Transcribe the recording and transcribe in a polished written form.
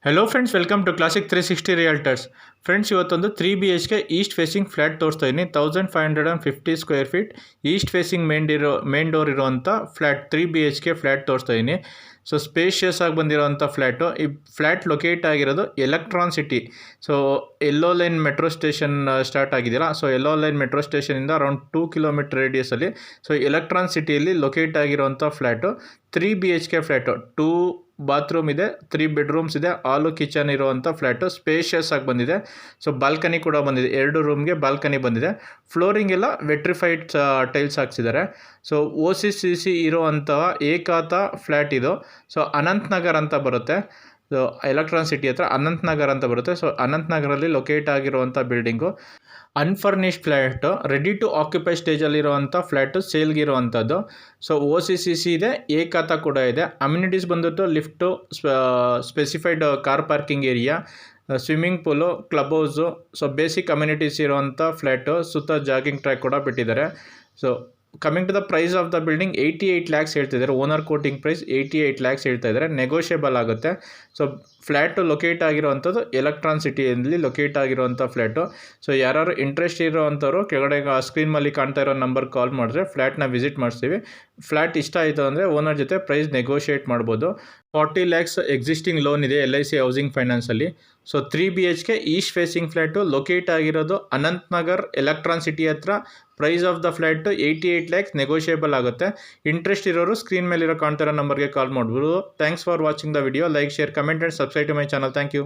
Hello friends, welcome to classic 360 realtors. Friends, ಇವತ್ತೊಂದು 3 BHK east facing flat ತೋರಿಸ್ತಾ ಇದ್ದೀನಿ. 1550 square feet east facing main door ಇರುವಂಥ flat 3 BHK flat ತೋರಿಸ್ತಾ ಇದ್ದೀನಿ. So spacious ಆಗಿ ಬಂದಿರೋವಂಥ ಫ್ಲ್ಯಾಟು. ಈ ಫ್ಲ್ಯಾಟ್ ಲೊಕೇಟ್ ಆಗಿರೋದು electron city. So yellow line metro station start ಆಗಿದ್ದೀರಾ. ಸೊ ಎಲ್ಲೋ ಲೈನ್ ಮೆಟ್ರೋ ಸ್ಟೇಷನಿಂದ ಅರೌಂಡ್ 2 ಕಿಲೋಮೀಟರ್ ರೇಡಿಯಸಲ್ಲಿ ಸೊ ಎಲೆಕ್ಟ್ರಾನ್ ಸಿಟಿಯಲ್ಲಿ ಲೊಕೇಟ್ ಆಗಿರೋವಂಥ ಫ್ಲ್ಯಾಟು 3 BHK ಫ್ಲ್ಯಾಟು. 2 ಬಾತ್ರೂಮ್ ಇದೆ, 3 ಬೆಡ್ರೂಮ್ಸ್ ಇದೆ, ಹಾಲು ಕಿಚನ್ ಇರುವಂಥ ಫ್ಲ್ಯಾಟು. ಸ್ಪೇಷಿಯಸ್ ಆಗಿ ಬಂದಿದೆ. ಸೊ ಬಾಲ್ಕನಿ ಕೂಡ ಬಂದಿದೆ, 2 ರೂಮ್ಗೆ ಬಾಲ್ಕನಿ ಬಂದಿದೆ. ಫ್ಲೋರಿಂಗ್ ಎಲ್ಲ ವೆಟ್ರಿಫೈಡ್ ಟೈಲ್ಸ್ ಹಾಕ್ಸಿದ್ದಾರೆ. ಸೊ OCCC ಇರುವಂಥ ಏಕಾತ ಫ್ಲ್ಯಾಟ್ ಇದು. ಸೊ ಅನಂತ್ ನಗರ್ ಅಂತ ಬರುತ್ತೆ. ಸೊ ಎಲೆಕ್ಟ್ರಾನ್ ಸಿಟಿ ಹತ್ರ ಅನಂತ್ ನಗರ್ ಅಂತ ಬರುತ್ತೆ. ಸೊ ಅನಂತ್ ನಗರಲ್ಲಿ ಲೊಕೇಟ್ ಆಗಿರುವಂಥ building. Unfurnished flat, ready to occupy ಸ್ಟೇಜಲ್ಲಿರುವಂಥ ಫ್ಲ್ಯಾಟು ಸೇಲ್ಗಿರುವಂಥದ್ದು. ಸೊ OCCC ಇದೆ, ಏಕಾತ ಕೂಡ ಇದೆ. ಅಮ್ಯುನಿಟೀಸ್ ಬಂದುಬಿಟ್ಟು lift, specified car parking area, swimming pool, club house. So basic amenities ಇರುವಂಥ ಫ್ಲ್ಯಾಟು. ಸುತ್ತ ಜಾಗಿಂಗ್ ಟ್ರ್ಯಾಕ್ ಕೂಡ ಬಿಟ್ಟಿದ್ದಾರೆ. So coming to the price of the building 88 lakhs ಹೇಳ್ತಿದ್ದಾರೆ. ಓನರ್ ಕೋಟಿಂಗ್ ಪ್ರೈಸ್ 88 ಲ್ಯಾಕ್ಸ್ ಹೇಳ್ತಾ ಇದ್ದಾರೆ. ನೆಗೋಷಿಯಬಲ್ ಆಗುತ್ತೆ. ಸೊ ಫ್ಲ್ಯಾಟು ಲೊಕೇಟ್ ಆಗಿರುವಂಥದ್ದು ಎಲೆಕ್ಟ್ರಾನ್ ಸಿಟಿಯಲ್ಲಿ ಲೊಕೇಟ್ ಆಗಿರುವಂಥ ಫ್ಲ್ಯಾಟು. ಸೊ ಯಾರು ಇಂಟ್ರೆಸ್ಟ್ ಇರೋವಂಥವ್ರು ಕೆಳಗಡೆ ಸ್ಕ್ರೀನ್ ಮೇಲೆ ಕಾಣ್ತಾ ಇರೋ ನಂಬರ್ ಕಾಲ್ ಮಾಡಿದ್ರೆ ಫ್ಲ್ಯಾಟ್ನ ವಿಸಿಟ್ ಮಾಡಿಸ್ತೀವಿ. ಫ್ಲ್ಯಾಟ್ ಇಷ್ಟ ಆಯಿತು ಅಂದರೆ ಓನರ್ ಜೊತೆ ಪ್ರೈಸ್ ನೆಗೋಷಿಯೇಟ್ ಮಾಡ್ಬೋದು. 40 ಲ್ಯಾಕ್ಸ್ ಎಕ್ಸಿಸ್ಟಿಂಗ್ ಲೋನ್ ಇದೆ LIC ಹೌಸಿಂಗ್ ಫೈನಾನ್ಸಲ್ಲಿ. So 3 BHK east facing flat locate ಆಗಿರೋದು ಅನಂತ್ ನಗರ್ ಎಲೆಕ್ಟ್ರಾನ್ ಸಿಟಿ ಹತ್ರ. Price of the flat 88 lakhs, negotiable ಆಗುತ್ತೆ. ಇಂಟ್ರೆಸ್ಟ್ ಇರೋರು ಸ್ಕ್ರೀನ್ ಮೇಲಿರೋ ಕಾಣ್ತಿರೋ ನಂಬರ್ಗೆ ಕಾಲ್ ಮಾಡ್ಬೋದು. Thanks for watching the video. Like, share, comment and subscribe to my channel. Thank you.